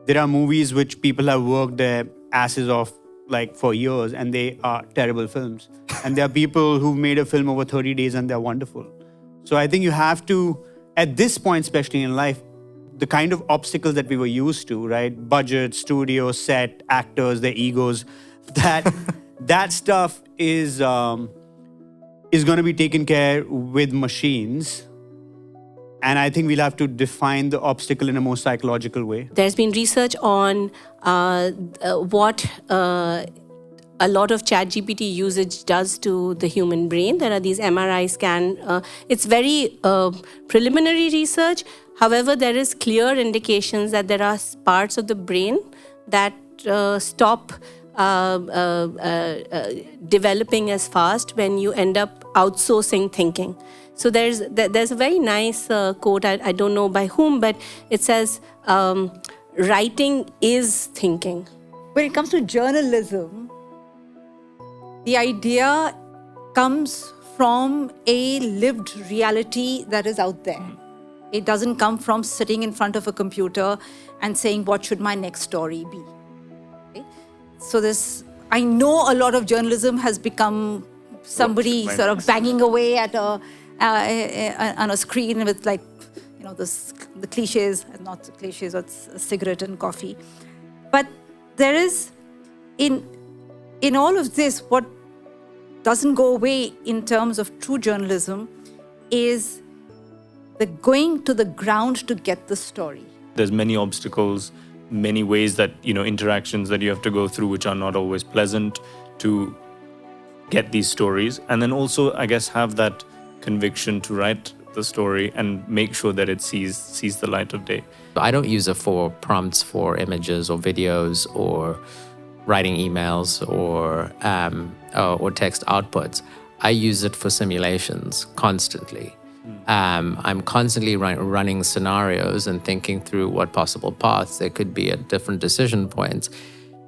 there are movies which people have worked their asses off like for years and they are terrible films. And there are people who've made a film over 30 days and they're wonderful. So I think you have to, at this point, especially in life, the kind of obstacles that we were used to, right? Budget, studio, set, actors, their egos, that stuff is going to be taken care with machines. And I think we'll have to define the obstacle in a more psychological way. There's been research on what a lot of ChatGPT usage does to the human brain. There are these MRI scan. It's very preliminary research. However, there is clear indications that there are parts of the brain that stop developing as fast when you end up outsourcing thinking. So there's a very nice quote, I don't know by whom, but it says, writing is thinking. When it comes to journalism, the idea comes from a lived reality that is out there. It doesn't come from sitting in front of a computer and saying, what should my next story be? Okay? So I know a lot of journalism has become somebody sort of banging away at on a screen with the cliches, not the cliches, it's a cigarette and coffee. But there is, in all of this, what doesn't go away in terms of true journalism is the going to the ground to get the story. There's many obstacles, many ways that, interactions that you have to go through, which are not always pleasant to get these stories. And then also, I guess, have that conviction to write the story and make sure that it sees the light of day. I don't use it for prompts for images or videos or writing emails or text outputs. I use it for simulations constantly. I'm constantly running scenarios and thinking through what possible paths there could be at different decision points,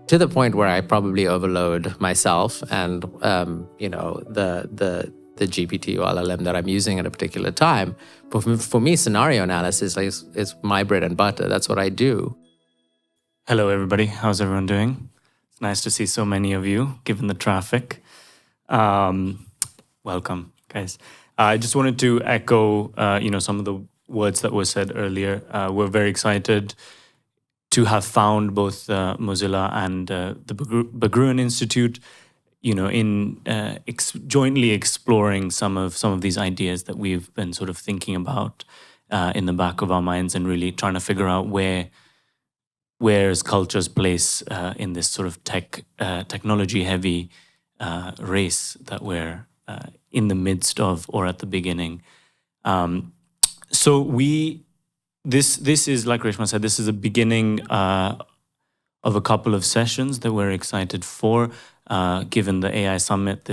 to the point where I probably overload myself and the GPT or LLM that I'm using at a particular time. But for me, scenario analysis is my bread and butter. That's what I do. Hello, everybody. How's everyone doing? It's nice to see so many of you, given the traffic. Welcome, guys. I just wanted to echo, some of the words that were said earlier. We're very excited to have found both Mozilla and the Berggruen Institute, in jointly exploring some of these ideas that we've been sort of thinking about in the back of our minds, and really trying to figure out where is culture's place in this sort of technology-heavy race that we're in the midst of, or at the beginning. So this is, like Reshma said, this is a beginning of a couple of sessions that we're excited for. Given the AI Summit,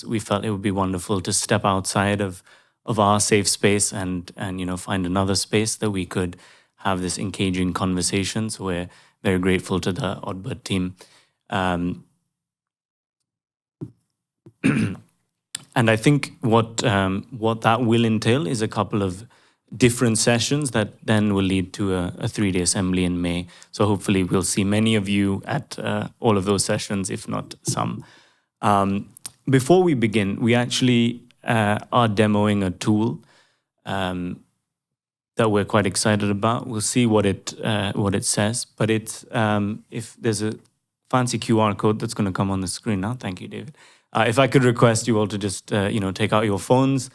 we felt it would be wonderful to step outside of our safe space and find another space that we could have this engaging conversation. So we're very grateful to the Oddbird team. And I think what that will entail is a couple of different sessions that then will lead to a 3-day assembly in May. So hopefully we'll see many of you at all of those sessions, if not some. Before we begin, we actually are demoing a tool that we're quite excited about. We'll see what it says, but it's if there's a fancy QR code that's going to come on the screen now. Thank you, David. If I could request you all to just take out your phones,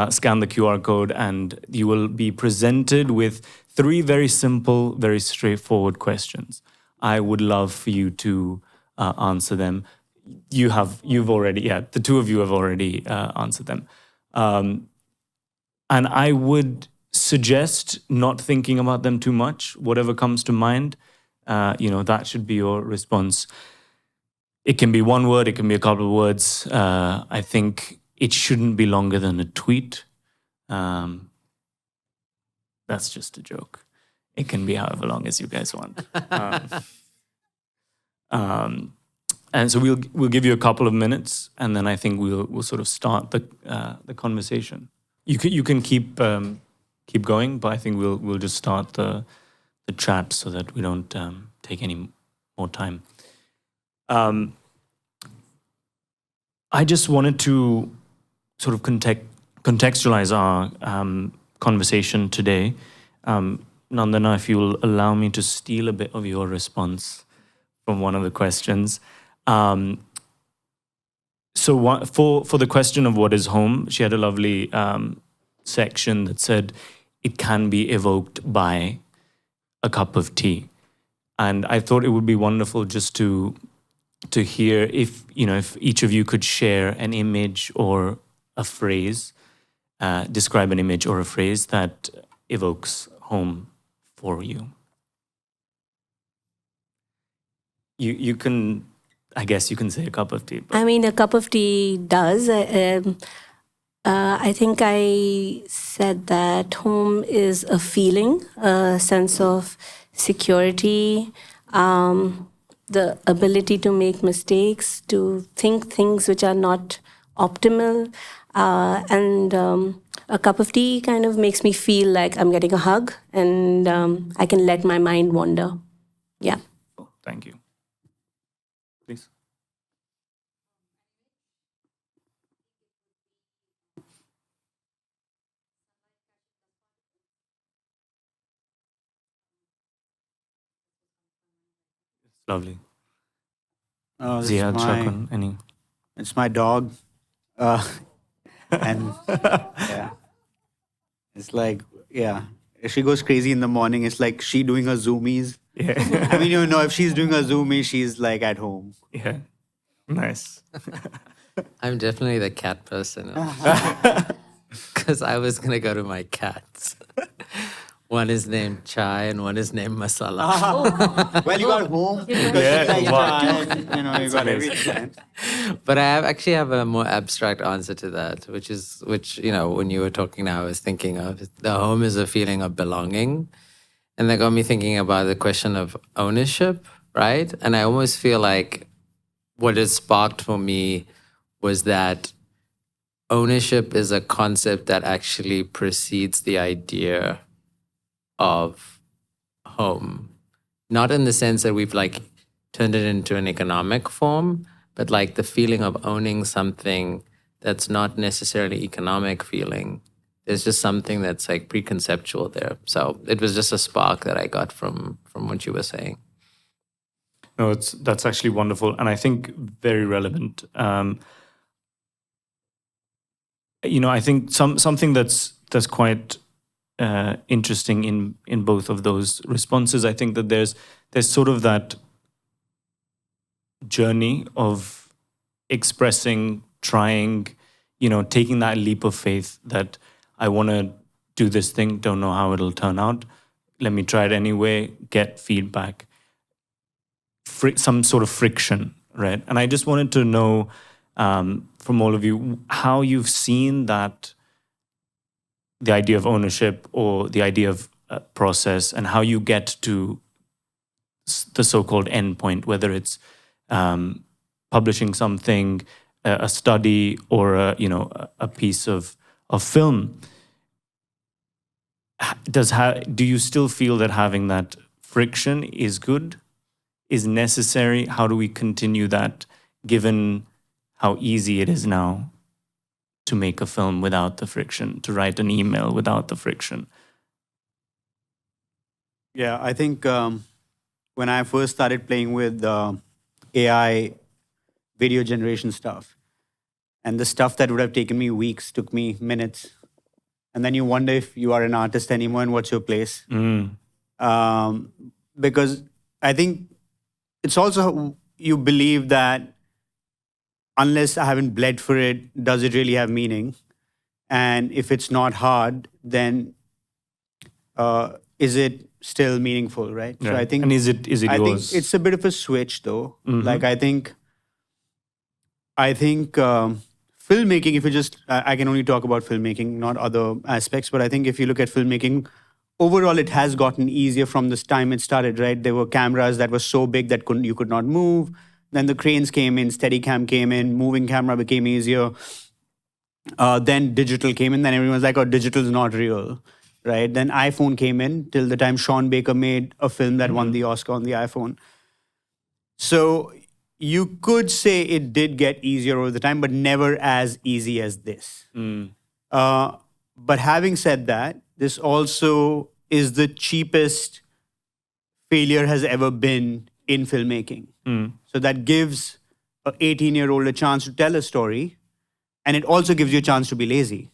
scan the QR code, and you will be presented with 3 very simple, very straightforward questions. I would love for you to answer them. You've already, the two of you have already answered them. And I would suggest not thinking about them too much. Whatever comes to mind, that should be your response. It can be one word, it can be a couple of words. I think it shouldn't be longer than a tweet. That's just a joke. It can be however long as you guys want. And so we'll give you a couple of minutes, and then I think we'll sort of start the conversation. You can keep going, but I think we'll just start the the chat so that we don't take any more time. I just wanted to sort of contextualize our conversation today. Nandana, if you'll allow me to steal a bit of your response from one of the questions. For the question of what is home, she had a lovely section that said it can be evoked by a cup of tea. And I thought it would be wonderful just to hear if each of you could share an image or a phrase, describe an image or a phrase that evokes home for you. You can, I guess you can say a cup of tea. I mean, a cup of tea does. I think I said that home is a feeling, a sense of security, the ability to make mistakes, to think things which are not optimal. And a cup of tea kind of makes me feel like I'm getting a hug and I can let my mind wander. Yeah. Thank you. Please. Lovely. Ziyaad, Shakun, any? It's my dog. And yeah, it's like, yeah, if she goes crazy in the morning, it's like she doing her zoomies. Yeah. I mean, if she's doing a zoomie, she's like at home. Yeah. Nice. I'm definitely the cat person. Because I was going to go to my cats. One is named Chai and one is named Masala. Well, you got home. Yeah, wow. You got everything. But I actually have a more abstract answer to that, which when you were talking now, I was thinking of the home is a feeling of belonging. And that got me thinking about the question of ownership, right? And I almost feel like what it sparked for me was that ownership is a concept that actually precedes the idea of home. Not in the sense that we've turned it into an economic form, but the feeling of owning something that's not necessarily economic feeling. There's just something that's preconceptual there. So it was just a spark that I got from what you were saying. No, that's actually wonderful, and I think very relevant. I think something that's quite interesting in both of those responses. I think that there's sort of that journey of expressing, trying, taking that leap of faith that I want to do this thing, don't know how it'll turn out. Let me try it anyway, get feedback. Some sort of friction, right? And I just wanted to know from all of you how you've seen that, the idea of ownership or the idea of process, and how you get to the so-called endpoint, whether it's publishing something, a study, or a piece of film. Do you still feel that having that friction is good, is necessary? How do we continue that, given how easy it is now to make a film without the friction, to write an email without the friction? Yeah, I think when I first started playing with AI video generation stuff, and the stuff that would have taken me weeks took me minutes. And then you wonder if you are an artist anymore and what's your place. Because I think it's also you believe that unless I haven't bled for it, does it really have meaning? And if it's not hard, then is it still meaningful, right? Yeah. So I think, and is it yours? I think it's a bit of a switch, though. Mm-hmm. I think filmmaking, if you just, I can only talk about filmmaking, not other aspects, but I think if you look at filmmaking, overall it has gotten easier from this time it started, right? There were cameras that were so big that you could not move. Then the cranes came in, Steadicam came in, moving camera became easier. Then digital came in, then everyone's like, oh, digital is not real, right? Then iPhone came in till the time Sean Baker made a film that won the Oscar on the iPhone. So you could say it did get easier over the time, but never as easy as this. But having said that, this also is the cheapest failure has ever been in filmmaking. So that gives an 18-year-old a chance to tell a story, and it also gives you a chance to be lazy.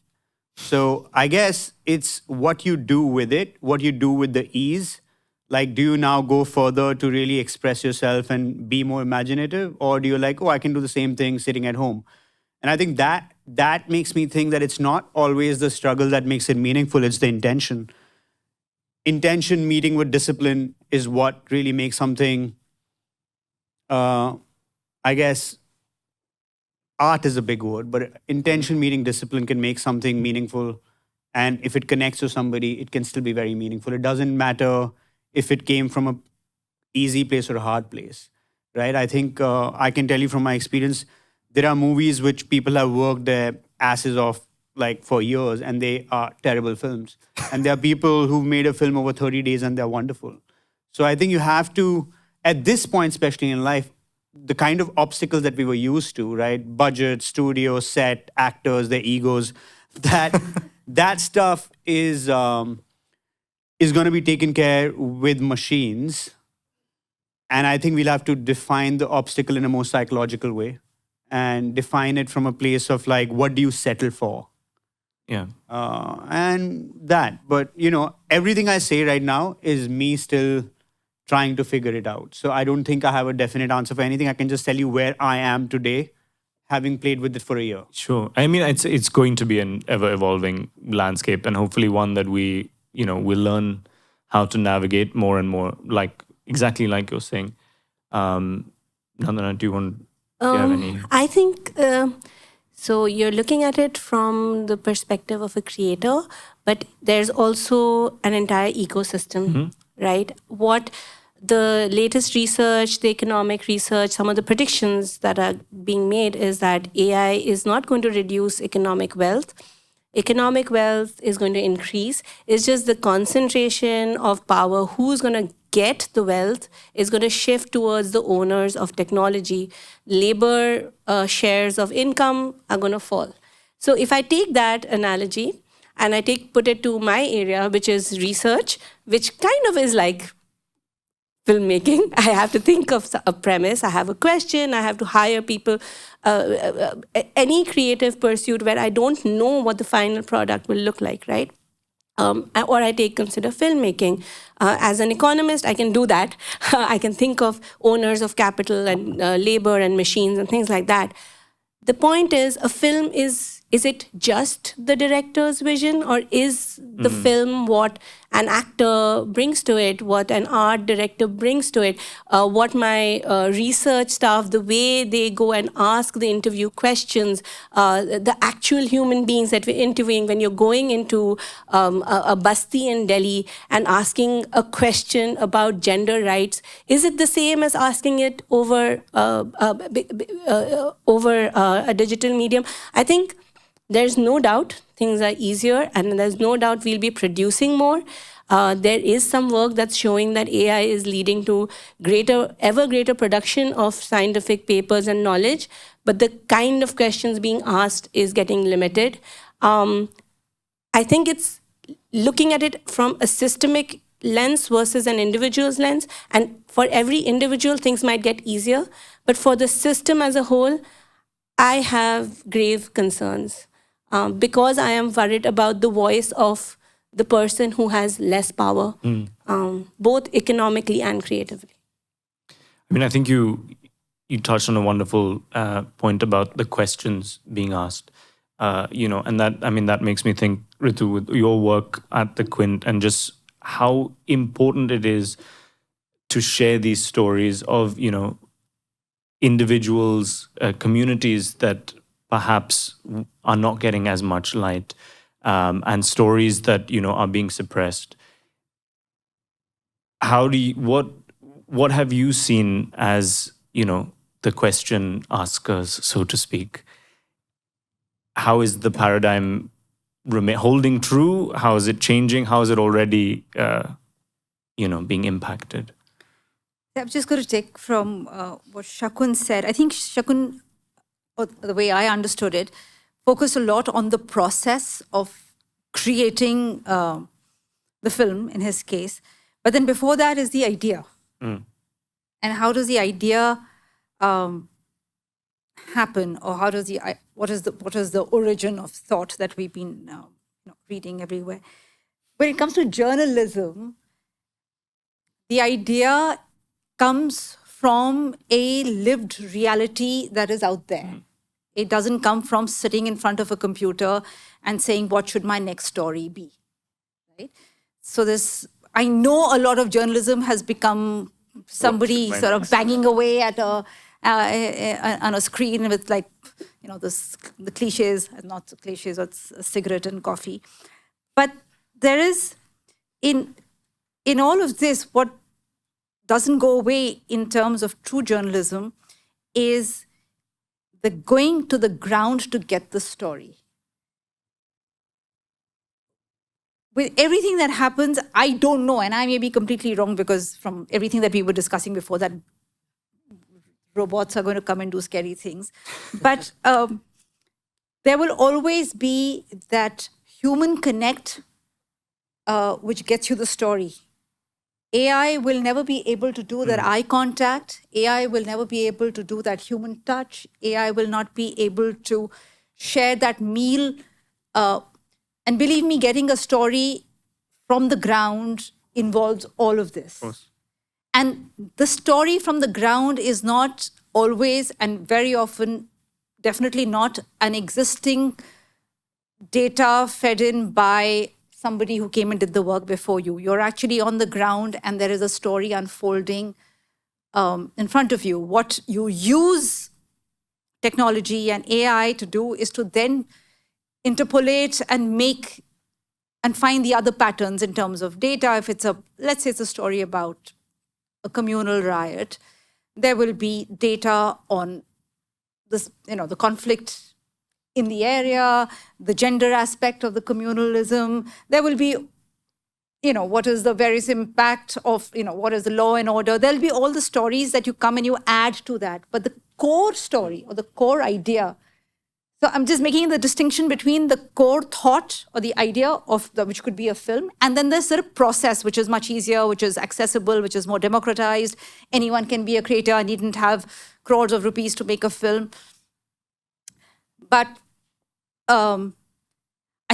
So I guess it's what you do with it, what you do with the ease. Like, do you now go further to really express yourself and be more imaginative? Or do you like, oh, I can do the same thing sitting at home? And I think that makes me think that it's not always the struggle that makes it meaningful, it's the intention. Intention meeting with discipline is what really makes something, I guess, art is a big word, but intention meeting discipline can make something meaningful. And if it connects to somebody, it can still be very meaningful. It doesn't matter if it came from a easy place or a hard place, right? I think I can tell you from my experience, there are movies which people have worked their asses off like for years, and they are terrible films. And there are people who've made a film over 30 days and they're wonderful. So I think you have to, at this point, especially in life, the kind of obstacles that we were used to, right? Budget, studio, set, actors, their egos, that stuff is going to be taken care with machines. And I think we'll have to define the obstacle in a more psychological way and define it from a place of like, what do you settle for? Yeah. And that. But, everything I say right now is me still trying to figure it out. So I don't think I have a definite answer for anything. I can just tell you where I am today, having played with it for a year. Sure. I mean, it's going to be an ever-evolving landscape, and hopefully one that we, will learn how to navigate more and more, exactly like you're saying. Nandana, do you have any? I think, so you're looking at it from the perspective of a creator, but there's also an entire ecosystem, right? What the latest research, the economic research, some of the predictions that are being made is that AI is not going to reduce economic wealth. Economic wealth is going to increase. It's just the concentration of power, who's going to get the wealth, is going to shift towards the owners of technology. Labor shares of income are going to fall. So if I take that analogy and I put it to my area, which is research, which kind of is like filmmaking. I have to think of a premise. I have a question. I have to hire people. Any creative pursuit where I don't know what the final product will look like, right? Or I consider filmmaking. As an economist, I can do that. I can think of owners of capital and labor and machines and things like that. The point is, a film is it just the director's vision, or is the film what an actor brings to it, what an art director brings to it, what my research staff, the way they go and ask the interview questions, the actual human beings that we're interviewing when you're going into a basti in Delhi and asking a question about gender rights, is it the same as asking it over a digital medium? I think there's no doubt things are easier, and there's no doubt we'll be producing more. There is some work that's showing that AI is leading to ever greater production of scientific papers and knowledge, but the kind of questions being asked is getting limited. I think it's looking at it from a systemic lens versus an individual's lens, and for every individual, things might get easier, but for the system as a whole, I have grave concerns. Because I am worried about the voice of the person who has less power, both economically and creatively. I mean, I think you touched on a wonderful point about the questions being asked, and that makes me think, Ritu, with your work at the Quint and just how important it is to share these stories of, individuals, communities that perhaps are not getting as much light, and stories that are being suppressed. What have you seen as the question askers, so to speak? How is the paradigm holding true? How is it changing? How is it already, being impacted? I'm just going to take from what Shakun said. I think Shakun, or the way I understood it, focused a lot on the process of creating the film, in his case. But then before that is the idea. And how does the idea happen, or how does what is the origin of thought that we've been reading everywhere? When it comes to journalism, the idea comes from a lived reality that is out there. It doesn't come from sitting in front of a computer and saying, what should my next story be? Right? So I know a lot of journalism has become somebody sort of banging away at on a screen with the cliches, not cliches, it's a cigarette and coffee. But there is, in all of this, what doesn't go away in terms of true journalism is the going to the ground to get the story. With everything that happens, I don't know, and I may be completely wrong, because from everything that we were discussing before, that robots are going to come and do scary things. But there will always be that human connect which gets you the story. AI will never be able to do that eye contact. AI will never be able to do that human touch. AI will not be able to share that meal. And believe me, getting a story from the ground involves all of this. Of course. And the story from the ground is not always, and very often, definitely not an existing data fed in by somebody who came and did the work before you. You're actually on the ground, and there is a story unfolding in front of you. What you use technology and AI to do is to then interpolate and make and find the other patterns in terms of data. If let's say it's a story about a communal riot, there will be data on this, the conflict in the area, the gender aspect of the communalism. There will be, what is the various impact of, what is the law and order. There'll be all the stories that you come and you add to that. But the core story or the core idea, so I'm just making the distinction between the core thought or the idea of which could be a film, and then there's sort of process, which is much easier, which is accessible, which is more democratized. Anyone can be a creator. I needn't have crores of rupees to make a film. But I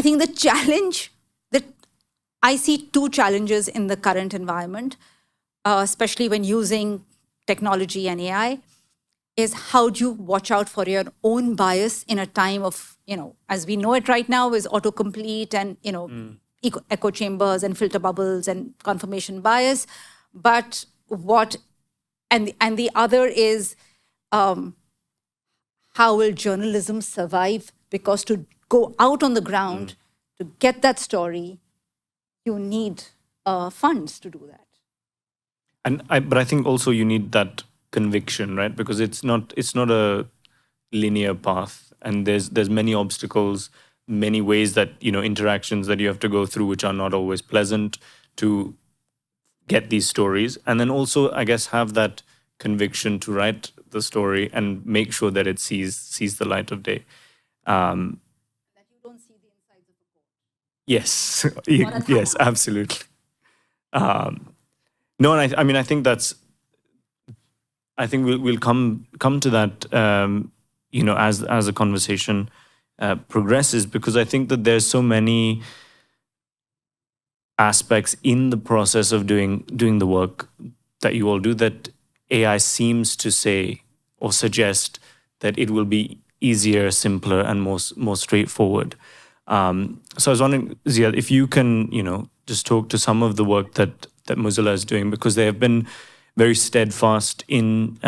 think the challenge that I see two challenges in the current environment, especially when using technology and AI, is how do you watch out for your own bias in a time of, as we know it right now, is autocomplete and, echo chambers and filter bubbles and confirmation bias. But and the other is, how will journalism survive? Because to go out on the ground, to get that story, you need funds to do that. But I think also you need that conviction, right? Because it's not a linear path, and there's many obstacles, many ways that interactions that you have to go through, which are not always pleasant, to get these stories. And then also, I guess, have that conviction to write the story and make sure that it sees the light of day. That you don't see the insides of the court. Yes, yes, absolutely. No, and I think that's. I think we'll come to that, as the conversation progresses, because I think that there's so many aspects in the process of doing the work that you all do that AI seems to say or suggest that it will be easier, simpler, and more straightforward. So I was wondering, Ziyaad, if you can, just talk to some of the work that Mozilla is doing, because they have been very steadfast in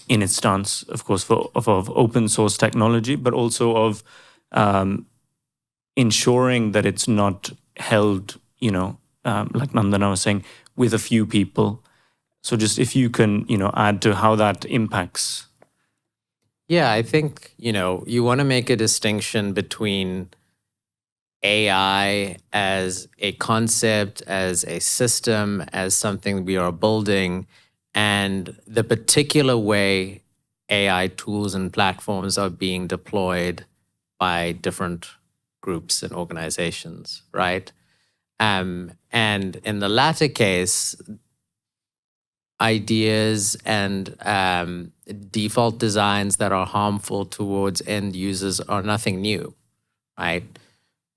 its stance, of course, of open source technology, but also of ensuring that it's not held, like Nandana was saying, with a few people. So just if you can, add to how that impacts. Yeah, I think, you want to make a distinction between AI as a concept, as a system, as something we are building, and the particular way AI tools and platforms are being deployed by different groups and organizations, right? And in the latter case, ideas and default designs that are harmful towards end users are nothing new, right?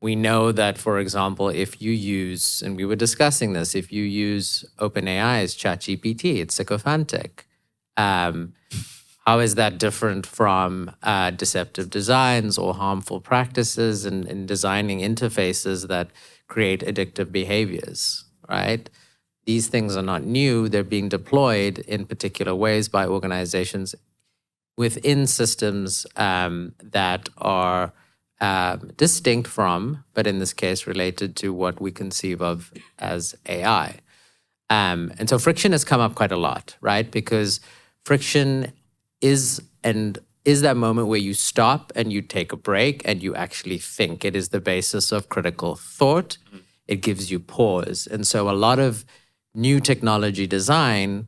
We know that, for example, if you use, and we were discussing this, if you use OpenAI's ChatGPT, it's sycophantic. How is that different from deceptive designs or harmful practices in designing interfaces that create addictive behaviors, right? These things are not new. They're being deployed in particular ways by organizations within systems that are distinct from, but in this case related to what we conceive of as AI. And so friction has come up quite a lot, right? Because friction is that moment where you stop and you take a break and you actually think. It is the basis of critical thought. It gives you pause. And so a lot of new technology design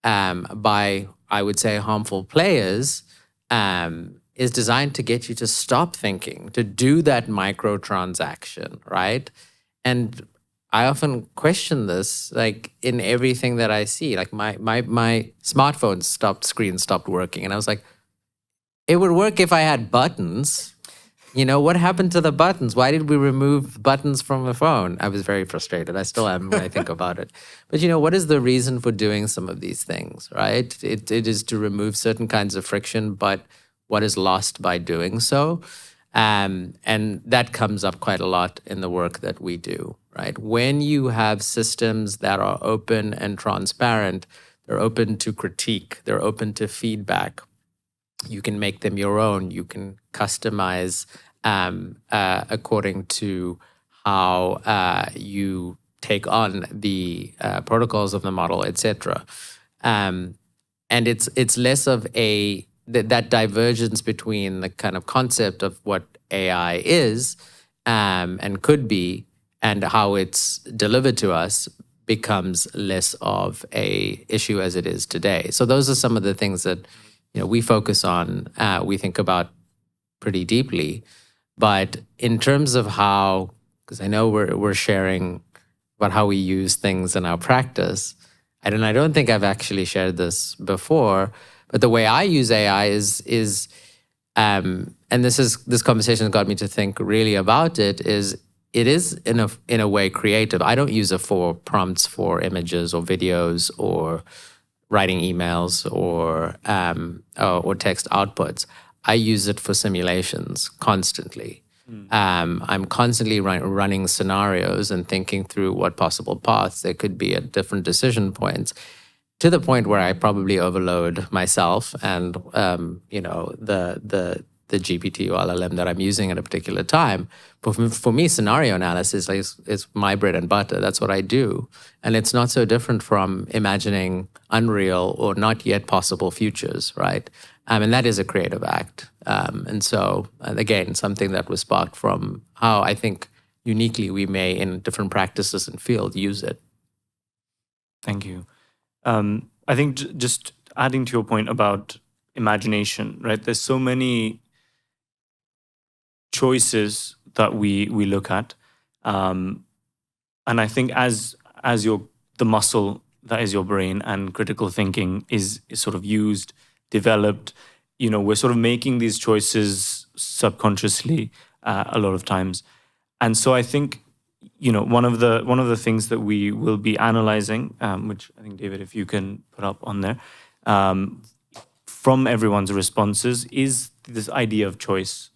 by, I would say, harmful players is designed to get you to stop thinking, to do that micro transaction, right? And I often question this, like in everything that I see. Like my smartphone screen stopped working, and I was like, it would work if I had buttons. You know, what happened to the buttons? Why did we remove buttons from the phone? I was very frustrated. I still am when I think about it. But, you know, what is the reason for doing some of these things, right? It is to remove certain kinds of friction, but what is lost by doing so? And that comes up quite a lot in the work that we do, right? When you have systems that are open and transparent, they're open to critique, they're open to feedback. You can make them your own. You can customize according to how you take on the protocols of the model, etc. And it's less of that divergence between the kind of concept of what AI is and could be and how it's delivered to us becomes less of a issue as it is today. So those are some of the things that we focus on, we think about pretty deeply. But in terms of how, because I know we're sharing about how we use things in our practice, I don't think I've actually shared this before, but the way I use AI is and this conversation got me to think really about it is in a way creative. I don't use it for prompts for images or videos or writing emails or text outputs. I use it for simulations constantly. I'm constantly running scenarios and thinking through what possible paths there could be at different decision points, to the point where I probably overload myself and the GPT or LLM that I'm using at a particular time. But for me, scenario analysis is my bread and butter. That's what I do. And it's not so different from imagining unreal or not yet possible futures, right? And that is a creative act. And so, again, something that was sparked from how I think uniquely we may, in different practices and fields, use it. Thank you. I think just adding to your point about imagination, right? There's so many choices that we look at, and I think as the muscle that is your brain and critical thinking is sort of used, developed, we're sort of making these choices subconsciously a lot of times, and so I think one of the things that we will be analyzing, which I think David, if you can put up on there, from everyone's responses, is this idea of choice.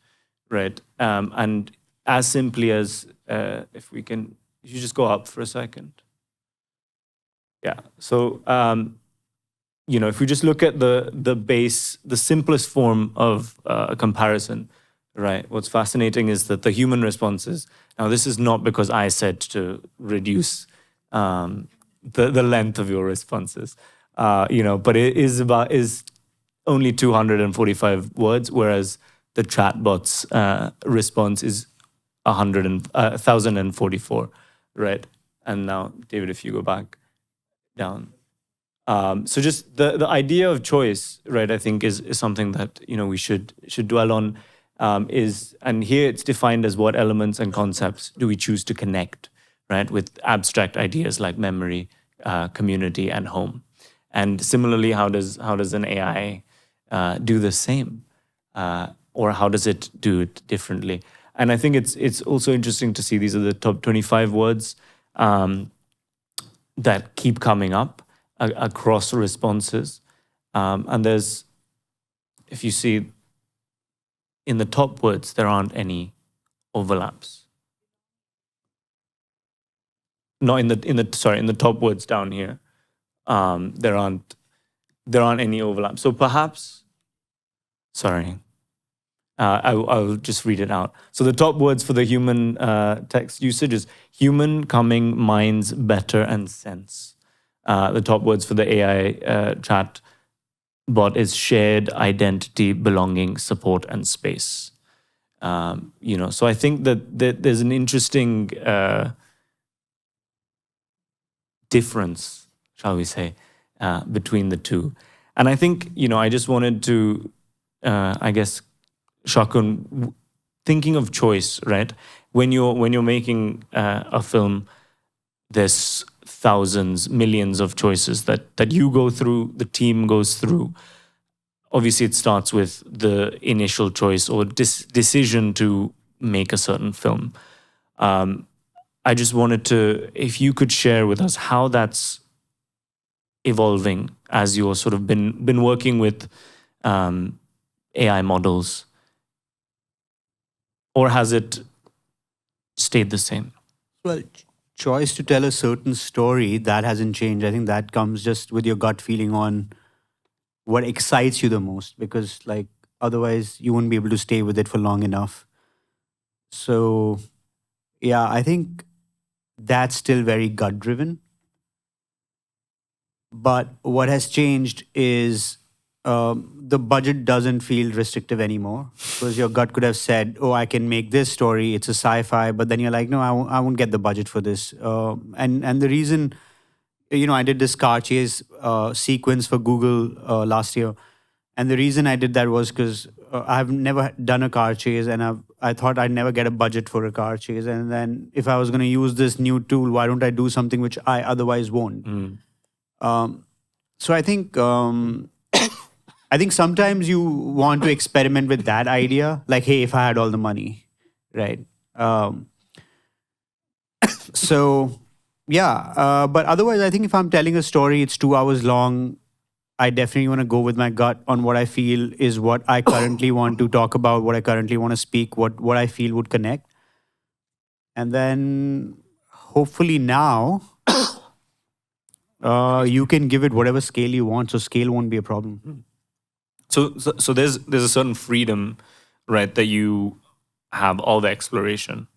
Right. And as simply as if you just go up for a second. Yeah. So, if we just look at the simplest form of a comparison, right? What's fascinating is that the human responses. Now, this is not because I said to reduce the length of your responses, but it is only 245 words, whereas the chatbot's response is 1,044, right? And now, David, if you go back down. So just the idea of choice, right? I think is something that we should dwell on. And here it's defined as what elements and concepts do we choose to connect, right, with abstract ideas like memory, community, and home. And similarly, how does an AI do the same, or how does it do it differently? And I think it's also interesting to see these are the top 25 words that keep coming up across responses. And there's, if you see in the top words, there aren't any overlaps. No, in the top words down here, there aren't any overlaps. So perhaps, I'll just read it out. So the top words for the human text usage is human, coming, minds, better, and sense. The top words for the AI chat bot is shared, identity, belonging, support, and space. So I think that there's an interesting difference, shall we say, between the two. And I think, I just wanted to, Shakun, thinking of choice, right? When you're making a film, there's thousands, millions of choices that you go through, the team goes through. Obviously, it starts with the initial choice or decision to make a certain film. I just wanted to, if you could share with us how that's evolving as you're sort of been working with AI models, or has it stayed the same? Well, choice to tell a certain story, that hasn't changed. I think that comes just with your gut feeling on what excites you the most, because otherwise you wouldn't be able to stay with it for long enough. So yeah, I think that's still very gut driven. But what has changed is the budget doesn't feel restrictive anymore, because your gut could have said, oh, I can make this story, it's a sci-fi, but then you're like, no, I won't get the budget for this. And the reason, I did this car chase sequence for Google last year. And the reason I did that was because I've never done a car chase, and I thought I'd never get a budget for a car chase. And then if I was going to use this new tool, why don't I do something which I otherwise won't? So I think sometimes you want to experiment with that idea, like, hey, if I had all the money, right? So yeah, but otherwise, I think if I'm telling a story, it's 2 hours long, I definitely want to go with my gut on what I feel is what I currently want to talk about, what I currently want to speak, what I feel would connect. And then hopefully now you can give it whatever scale you want, so scale won't be a problem. So there's a certain freedom, right, that you have all the exploration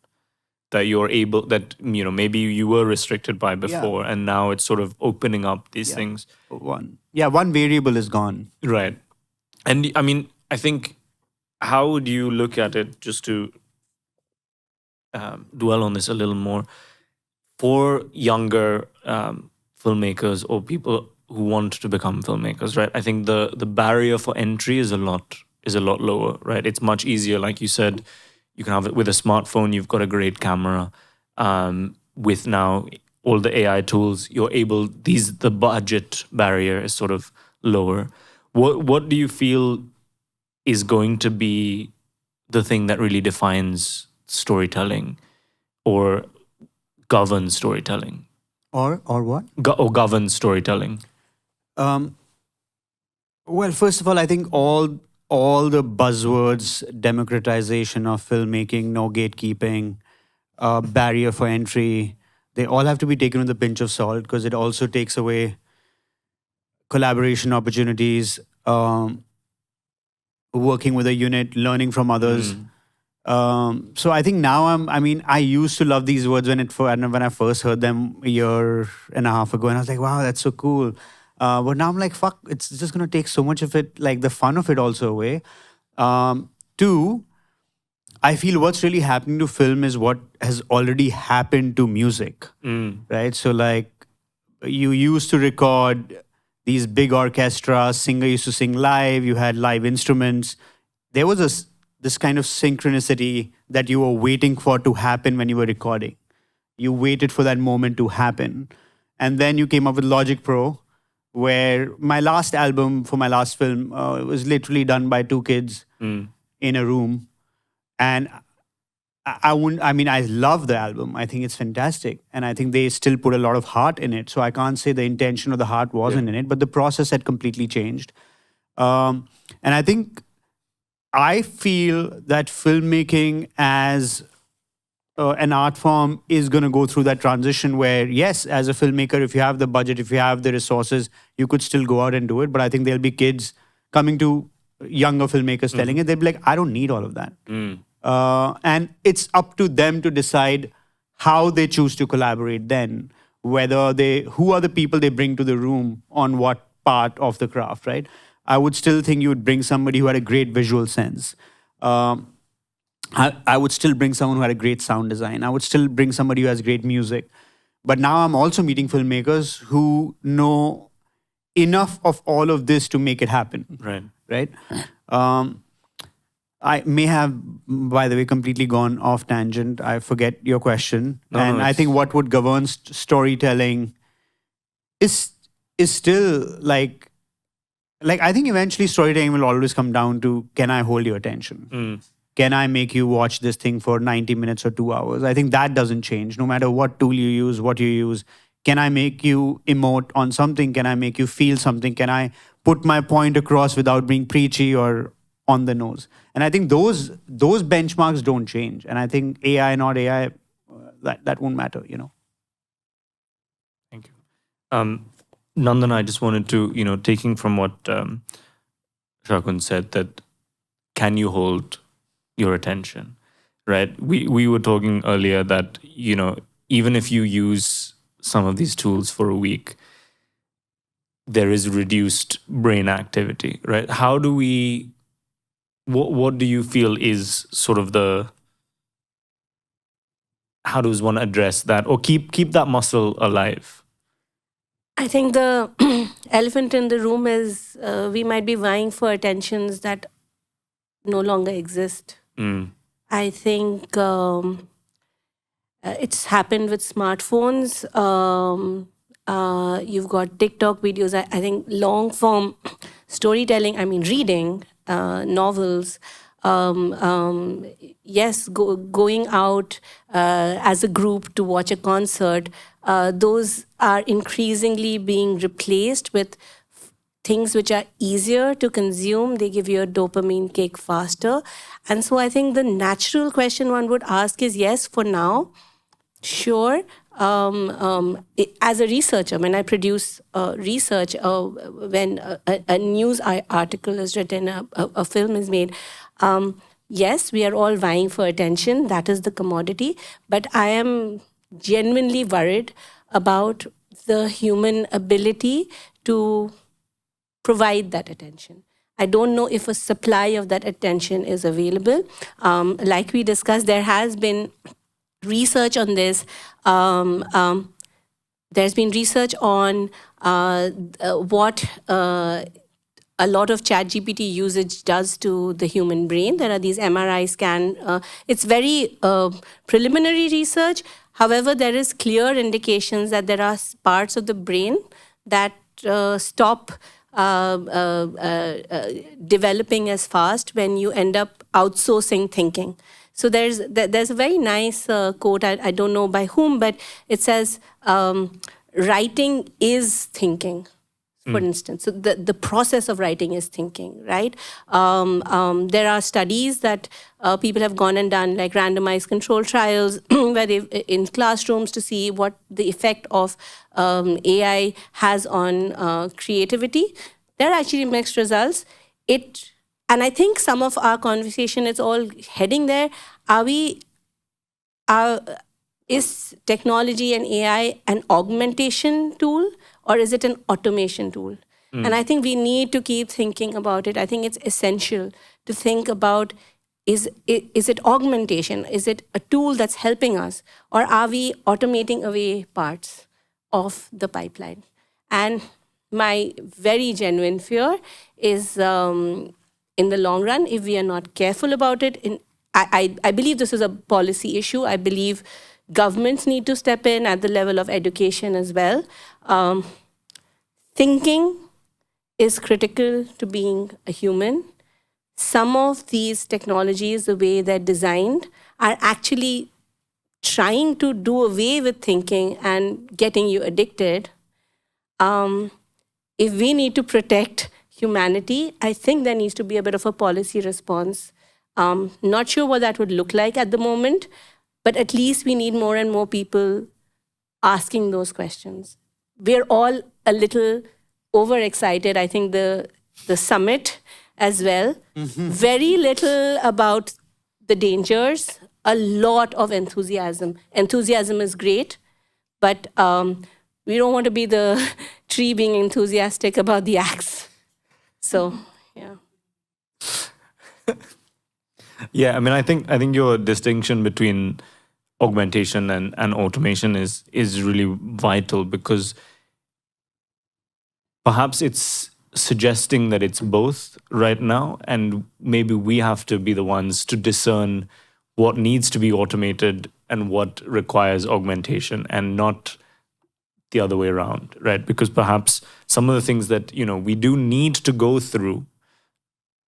that you're able, that maybe you were restricted by before, and now it's sort of opening up these things. One variable is gone. Right. And I mean, I think, how would you look at it, just to dwell on this a little more, for younger filmmakers or people who want to become filmmakers, right? I think the barrier for entry is a lot lower, right? It's much easier, like you said. You can have it with a smartphone. You've got a great camera. With now all the AI tools, the budget barrier is sort of lower. What do you feel is going to be the thing that really defines storytelling, or governs storytelling? Or what? Or governs storytelling? Well, first of all, I think all the buzzwords, democratization of filmmaking, no gatekeeping, barrier for entry, they all have to be taken with a pinch of salt, because it also takes away collaboration opportunities, working with a unit, learning from others. So I think now I used to love these words when I first heard them a year and a half ago, and I was like, wow, that's so cool. But now I'm like, fuck, it's just going to take so much of it, like the fun of it also away. Two, I feel what's really happening to film is what has already happened to music, right? So like you used to record these big orchestras, singer used to sing live, you had live instruments. There was this kind of synchronicity that you were waiting for to happen when you were recording. You waited for that moment to happen. And then you came up with Logic Pro, where my last album for my last film was literally done by two kids in a room. And I wouldn't, I mean, I love the album. I think it's fantastic. And I think they still put a lot of heart in it. So I can't say the intention or the heart wasn't in it, but the process had completely changed. And I think I feel that filmmaking as an art form is going to go through that transition where, yes, as a filmmaker, if you have the budget, if you have the resources, you could still go out and do it. But I think there'll be kids coming to younger filmmakers telling it, they'll be like, I don't need all of that. And it's up to them to decide how they choose to collaborate then, who are the people they bring to the room on what part of the craft, right? I would still think you would bring somebody who had a great visual sense. I would still bring someone who had a great sound design. I would still bring somebody who has great music. But now I'm also meeting filmmakers who know enough of all of this to make it happen. Right? I may have, by the way, completely gone off tangent. I forget your question. I think what would govern storytelling is still like I think eventually storytelling will always come down to, can I hold your attention? Can I make you watch this thing for 90 minutes or 2 hours? I think that doesn't change no matter what tool you use, what you use. Can I make you emote on something? Can I make you feel something? Can I put my point across without being preachy or on the nose? And I think those benchmarks don't change. And I think AI, not AI, that won't matter, you know. Thank you. Nandana, I just wanted to, taking from what Shakun said, that can you hold your attention, right? We were talking earlier that, even if you use some of these tools for a week, there is reduced brain activity, right? How do we, what do you feel is sort of how does one address that or keep that muscle alive? I think the elephant in the room is we might be vying for attentions that no longer exist. I think it's happened with smartphones. You've got TikTok videos. I think long form storytelling, reading, novels, yes, going out as a group to watch a concert, those are increasingly being replaced with things which are easier to consume. They give you a dopamine kick faster. And so I think the natural question one would ask is, yes, for now, sure. As a researcher, when I produce research, when a news article is written, a film is made, yes, we are all vying for attention. That is the commodity. But I am genuinely worried about the human ability to provide that attention. I don't know if a supply of that attention is available. Like we discussed, there has been research on this. There's been research on what a lot of ChatGPT usage does to the human brain. There are these MRI scan. It's very preliminary research. However, there is clear indications that there are parts of the brain that stop developing as fast when you end up outsourcing thinking. So there's a very nice quote, I don't know by whom, but it says, writing is thinking, for instance. So the process of writing is thinking, right? There are studies that people have gone and done, like randomized control trials, where they in classrooms to see what the effect of AI has on creativity. There are actually mixed results. And I think some of our conversation is all heading there. Is technology and AI an augmentation tool, or is it an automation tool? And I think we need to keep thinking about it. I think it's essential to think about, is it augmentation? Is it a tool that's helping us? Or are we automating away parts of the pipeline? And my very genuine fear is in the long run, if we are not careful about it, I believe this is a policy issue. I believe governments need to step in at the level of education as well. Thinking is critical to being a human. Some of these technologies, the way they're designed, are actually trying to do away with thinking and getting you addicted. If we need to protect humanity, I think there needs to be a bit of a policy response. Not sure what that would look like at the moment, but at least we need more and more people asking those questions. We're all a little overexcited. I think the summit as well. Very little about the dangers, a lot of enthusiasm. Enthusiasm is great, but we don't want to be the tree being enthusiastic about the axe. So, yeah. Yeah, I mean, I think your distinction between augmentation and automation is really vital, because perhaps it's suggesting that it's both right now, and maybe we have to be the ones to discern what needs to be automated and what requires augmentation, and not the other way around, right? Because perhaps some of the things that we do need to go through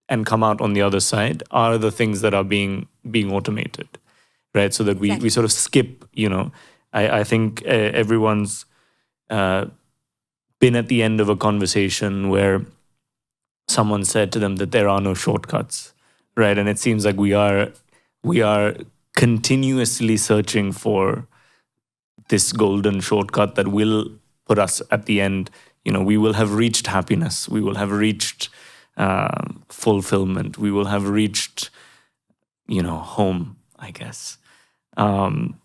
and come out on the other side are the things that are being automated, right? So that we sort of skip. I think everyone's been at the end of a conversation where someone said to them that there are no shortcuts, right? And it seems like we are continuously searching for this golden shortcut that will put us at the end. We will have reached happiness. We will have reached fulfillment. We will have reached, home, I guess. Ritu,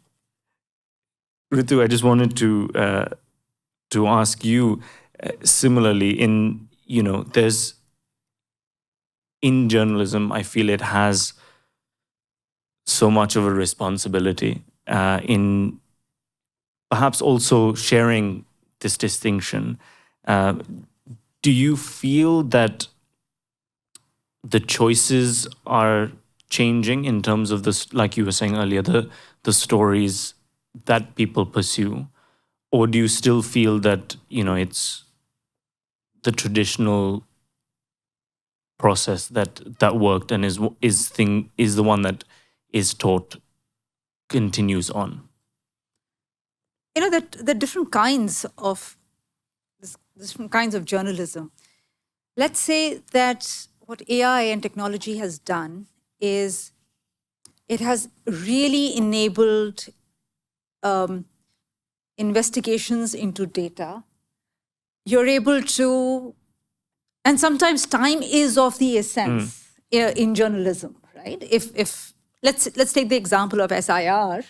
I just wanted to ask you similarly. There's in journalism, I feel it has so much of a responsibility in perhaps also sharing this distinction. Do you feel that the choices are changing in terms of this, like you were saying earlier, the stories that people pursue? Or do you still feel that, it's the traditional process that worked and is the one that is taught continues on? That the different kinds of journalism. Let's say that what AI and technology has done is it has really enabled investigations into data. You're able to, and sometimes time is of the essence in journalism, right? If let's take the example of SIR.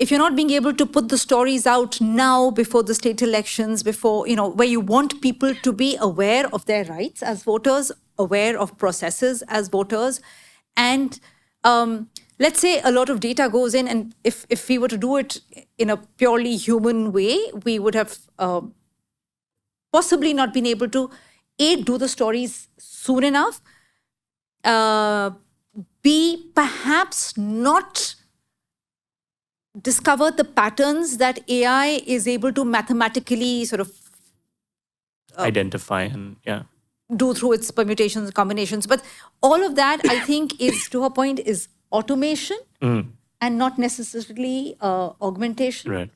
If you're not being able to put the stories out now before the state elections, before, where you want people to be aware of their rights as voters, aware of processes as voters, and let's say a lot of data goes in, and if we were to do it in a purely human way, we would have possibly not been able to, A, do the stories soon enough, B, perhaps not discover the patterns that AI is able to mathematically sort of identify and do through its permutations and combinations. But all of that, I think, is, to her point, is automation and not necessarily augmentation. Right.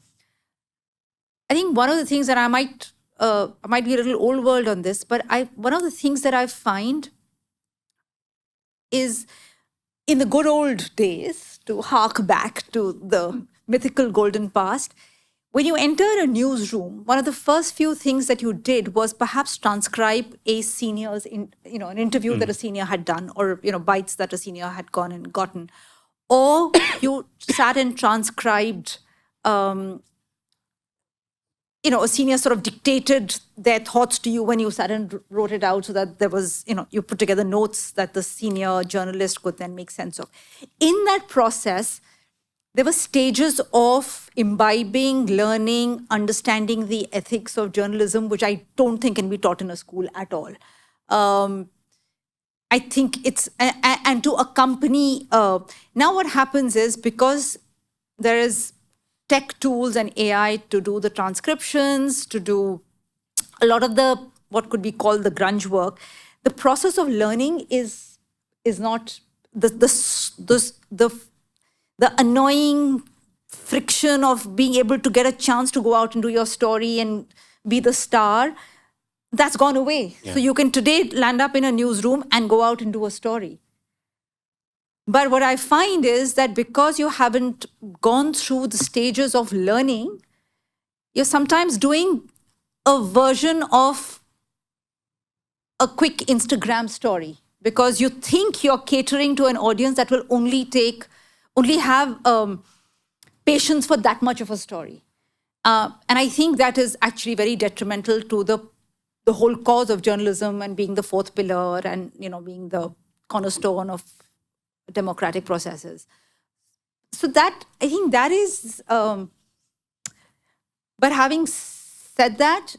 I think one of the things that I might be a little old world on this, but one of the things that I find is, in the good old days, to hark back to the mythical golden past, when you enter a newsroom, one of the first few things that you did was perhaps transcribe a senior's, an interview that a senior had done, or bites that a senior had gone and gotten, or you sat and transcribed a senior sort of dictated their thoughts to you when you sat and wrote it out, so that there was, you put together notes that the senior journalist could then make sense of. In that process, there were stages of imbibing, learning, understanding the ethics of journalism, which I don't think can be taught in a school at all. I think it's, and to accompany, now what happens is, because there is tech tools and AI to do the transcriptions, to do a lot of the, what could be called the grunge work, the process of learning is not the annoying friction of being able to get a chance to go out and do your story and be the star. That's gone away. Yeah. So you can today land up in a newsroom and go out and do a story. But what I find is that because you haven't gone through the stages of learning, you're sometimes doing a version of a quick Instagram story, because you think you're catering to an audience that will only have patience for that much of a story. And I think that is actually very detrimental to the whole cause of journalism and being the fourth pillar and, being the cornerstone of democratic processes. So that, I think that is, but having said that,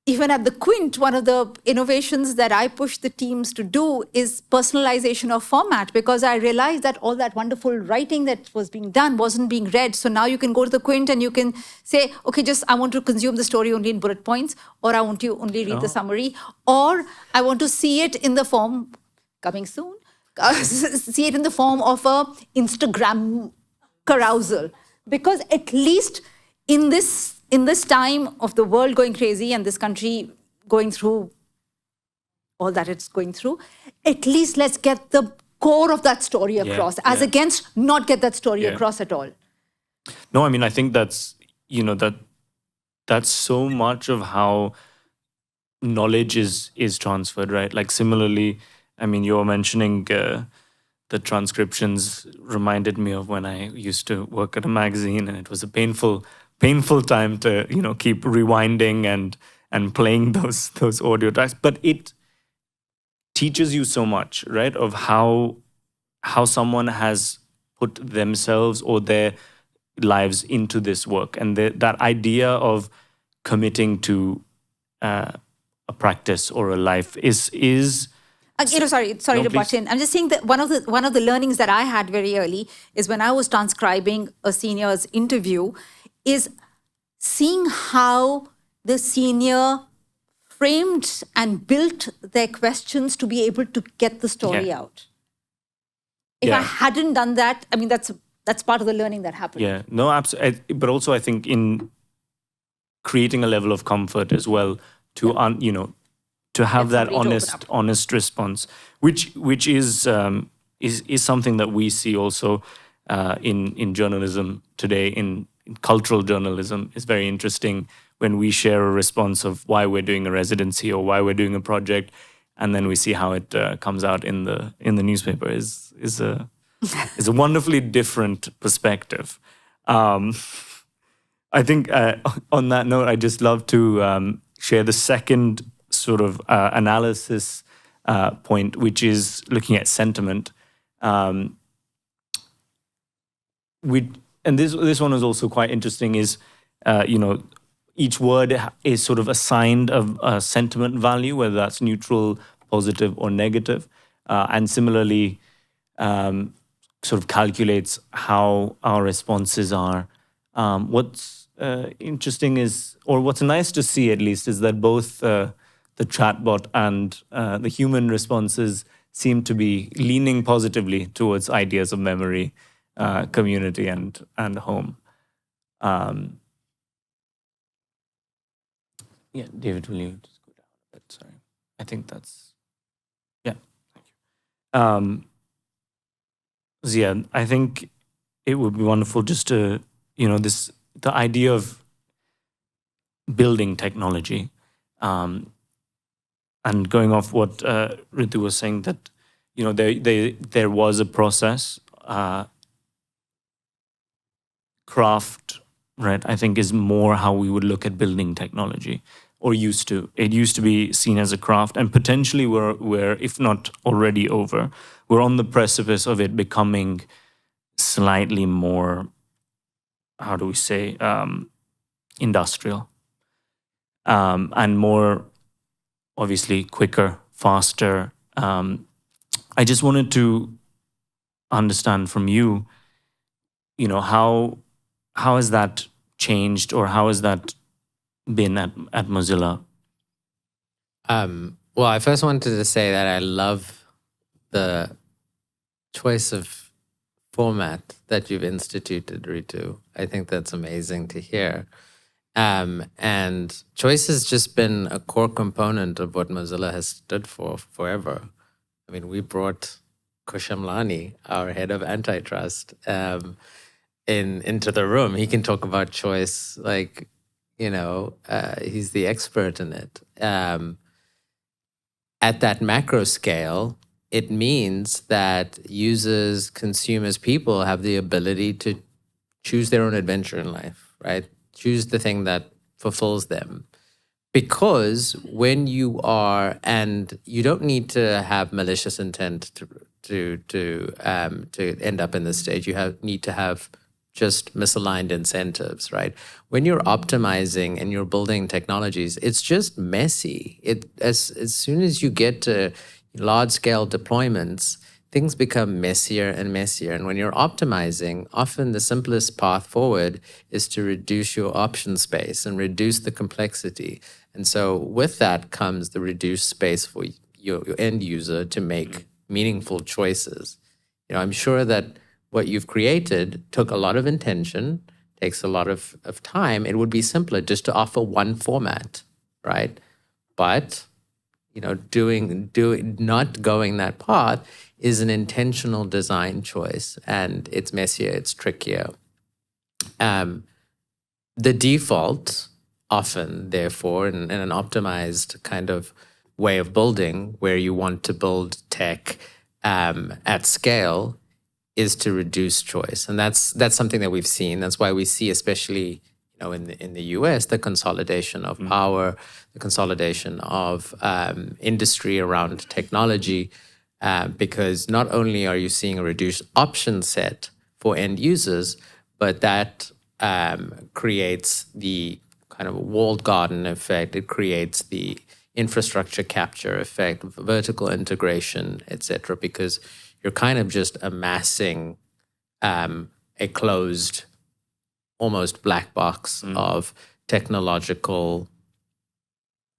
even at the Quint, one of the innovations that I push the teams to do is personalization of format, because I realized that all that wonderful writing that was being done wasn't being read. So now you can go to the Quint and you can say, okay, I want to consume the story only in bullet points, or I want to only read the summary, or I want to see it in the form, coming soon, see it in the form of a Instagram carousel. Because at least in this time of the world going crazy and this country going through all that it's going through, at least let's get the core of that story across, as against not get that story across at all. No, I mean, I think that's, that's so much of how knowledge is transferred, right? Like similarly, I mean, you were mentioning the transcriptions reminded me of when I used to work at a magazine, and it was a painful time to keep rewinding and playing those audio tracks. But it teaches you so much, right, of how someone has put themselves or their lives into this work, and that idea of committing to a practice or a life is. Sorry to butt in. I'm just saying that one of the learnings that I had very early is when I was transcribing a senior's interview, is seeing how the senior framed and built their questions to be able to get the story out. If I hadn't done that, I mean, that's part of the learning that happened. Yeah, no, absolutely. But also, I think in creating a level of comfort as well to to have that honest response, which is something that we see also in journalism today, in cultural journalism. Is very interesting when we share a response of why we're doing a residency or why we're doing a project, and then we see how it comes out in the newspaper. Is a wonderfully different perspective. I think on that note, I'd just love to share the second sort of analysis point, which is looking at sentiment. And this one is also quite interesting. Is each word is sort of assigned a sentiment value, whether that's neutral, positive, or negative, and similarly sort of calculates how our responses are. What's interesting is, or what's nice to see at least, is that both the chatbot and the human responses seem to be leaning positively towards ideas of memory, community, and home. Yeah, David, will you just go down a bit? Sorry. I think that's, yeah, thank you. Ziyaad, I think it would be wonderful just to, the idea of building technology, and going off what Ritu was saying, that, there was a process, craft right, I think is more how we would look at building technology, or used to. It used to be seen as a craft, and potentially we're if not already over, we're on the precipice of it becoming slightly more, how do we say, industrial, and more obviously quicker, faster. I just wanted to understand from you, how has that changed, or how has that been at Mozilla? Well, I first wanted to say that I love the choice of format that you've instituted, Ritu. I think that's amazing to hear. And choice has just been a core component of what Mozilla has stood for forever. I mean, we brought Kushamlani, our head of antitrust, into the room. He can talk about choice like, he's the expert in it. At that macro scale, it means that users, consumers, people have the ability to choose their own adventure in life, right? Choose the thing that fulfills them. Because when you are, and you don't need to have malicious intent to end up in this stage. You need to have just misaligned incentives, right? When you're optimizing and you're building technologies, it's just messy. As soon as you get to large scale deployments, things become messier and messier. And when you're optimizing, often the simplest path forward is to reduce your option space and reduce the complexity. And so with that comes the reduced space for your end user to make meaningful choices. I'm sure that what you've created took a lot of intention, takes a lot of time. It would be simpler just to offer one format, right? But not going that path is an intentional design choice, and it's messier, it's trickier. The default often, therefore, in an optimized kind of way of building, where you want to build tech at scale, is to reduce choice. And that's something that we've seen. That's why we see, especially in the US, the consolidation of power, the consolidation of industry around technology, because not only are you seeing a reduced option set for end users, but that creates the kind of walled garden effect. It creates the infrastructure capture effect, vertical integration, etc., because you're kind of just amassing a closed, almost black box of technological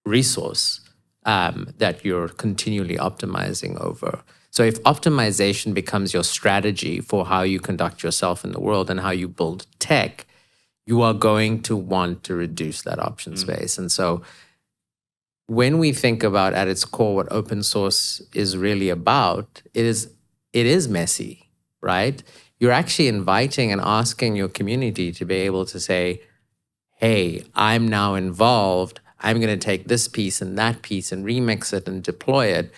resource that you're continually optimizing over. So if optimization becomes your strategy for how you conduct yourself in the world and how you build tech, you are going to want to reduce that option space. And so when we think about at its core what open source is really about, it is messy, right? You're actually inviting and asking your community to be able to say, hey, I'm now involved. I'm going to take this piece and that piece and remix it and deploy it.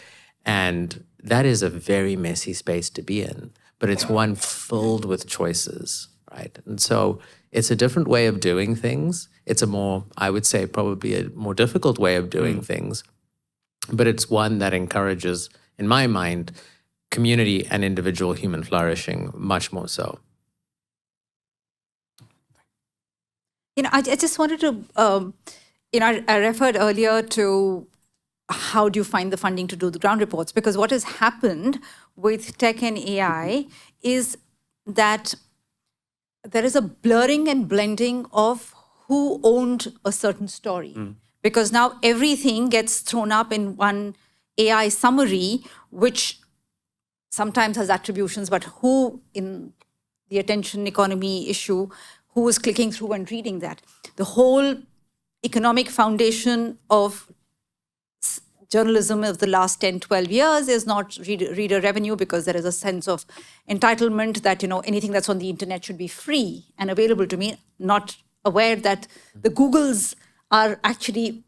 And that is a very messy space to be in, but it's one filled with choices, right? And so it's a different way of doing things. It's I would say, probably a more difficult way of doing things, but it's one that encourages, in my mind, community and individual human flourishing much more so. I just wanted to, I referred earlier to how do you find the funding to do the ground reports? Because what has happened with tech and AI is that there is a blurring and blending of who owned a certain story. Because now everything gets thrown up in one AI summary, which sometimes has attributions, but who, in the attention economy issue, who is clicking through and reading that? The whole economic foundation of journalism of the last 10, 12 years is not reader revenue, because there is a sense of entitlement that, anything that's on the internet should be free and available to me, not aware that the Googles are actually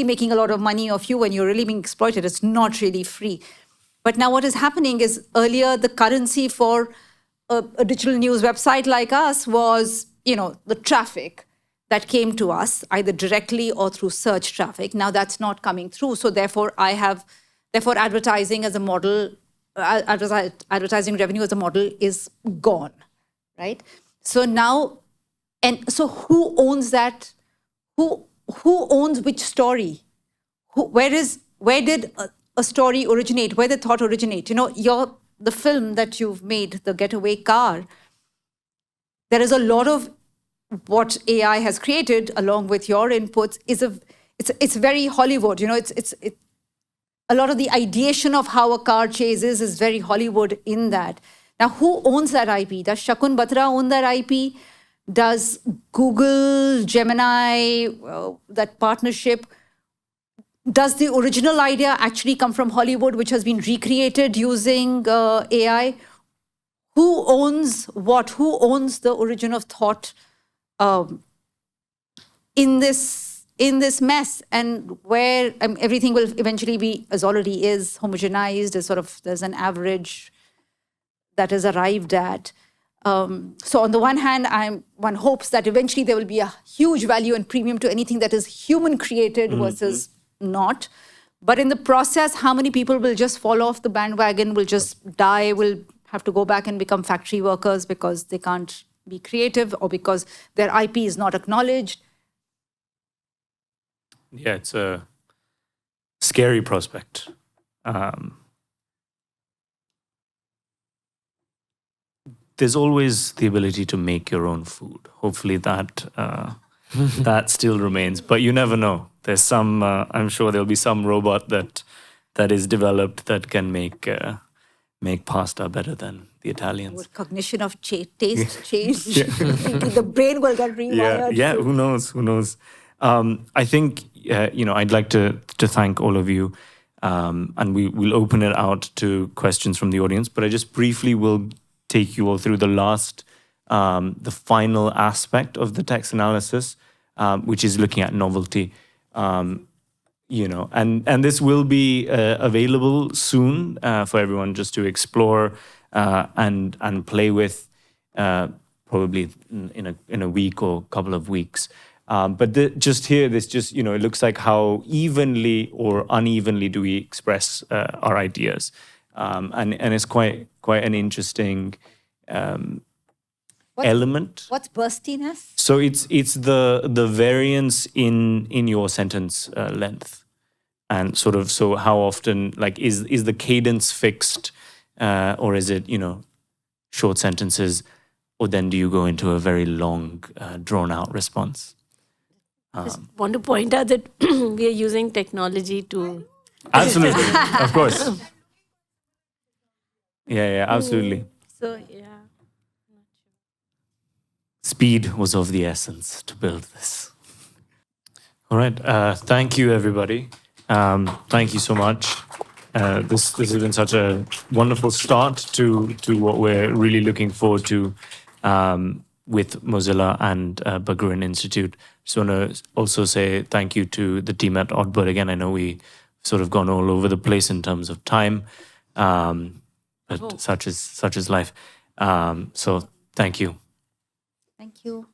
making a lot of money off you when you're really being exploited. It's not really free. But now what is happening is, earlier the currency for a digital news website like us was the traffic that came to us either directly or through search traffic. Now that's not coming through. So therefore advertising as a model, advertising revenue as a model is gone, right? So now, and so who owns that? Who owns which story? Where did a story originate? Where did thought originate? The film that you've made, The Getaway Car, there is a lot of what AI has created along with your inputs it's very Hollywood. It's a lot of the ideation of how a car chases is very Hollywood in that. Now, who owns that IP? Does Shakun Batra own that IP? Does Google, Gemini, that partnership, does the original idea actually come from Hollywood, which has been recreated using AI? Who owns what? Who owns the origin of thought in this mess? And where everything will eventually be, as already is, homogenized, as there's an average that is arrived at. So on the one hand, one hopes that eventually there will be a huge value and premium to anything that is human created versus not. But in the process, how many people will just fall off the bandwagon, will just die, will have to go back and become factory workers because they can't be creative or because their IP is not acknowledged? Yeah, it's a scary prospect. There's always the ability to make your own food. Hopefully that that still remains, but you never know. There's some, I'm sure there'll be some robot that is developed that can make pasta better than the Italians. With cognition of taste change, the brain will get rewired. Yeah. Who knows? I think I'd like to thank all of you, and we'll open it out to questions from the audience. But I just briefly will take you all through the final aspect of the text analysis, which is looking at novelty. And this will be available soon for everyone just to explore and play with, probably in a week or couple of weeks. But just here, it looks like how evenly or unevenly do we express our ideas, and it's quite an interesting element. What's burstiness? So it's the variance in your sentence length, and so how often, like, is the cadence fixed, or is it short sentences, or then do you go into a very long drawn out response? Just want to point out that we are using technology to... Absolutely, of course. Yeah, absolutely. So, yeah. Speed was of the essence to build this. All right, thank you, everybody. Thank you so much. This has been such a wonderful start to what we're really looking forward to with Mozilla and Berggruen Institute. Just want to also say thank you to the team at Oddbird. Again, I know we gone all over the place in terms of time, but such is life. So thank you. Thank you.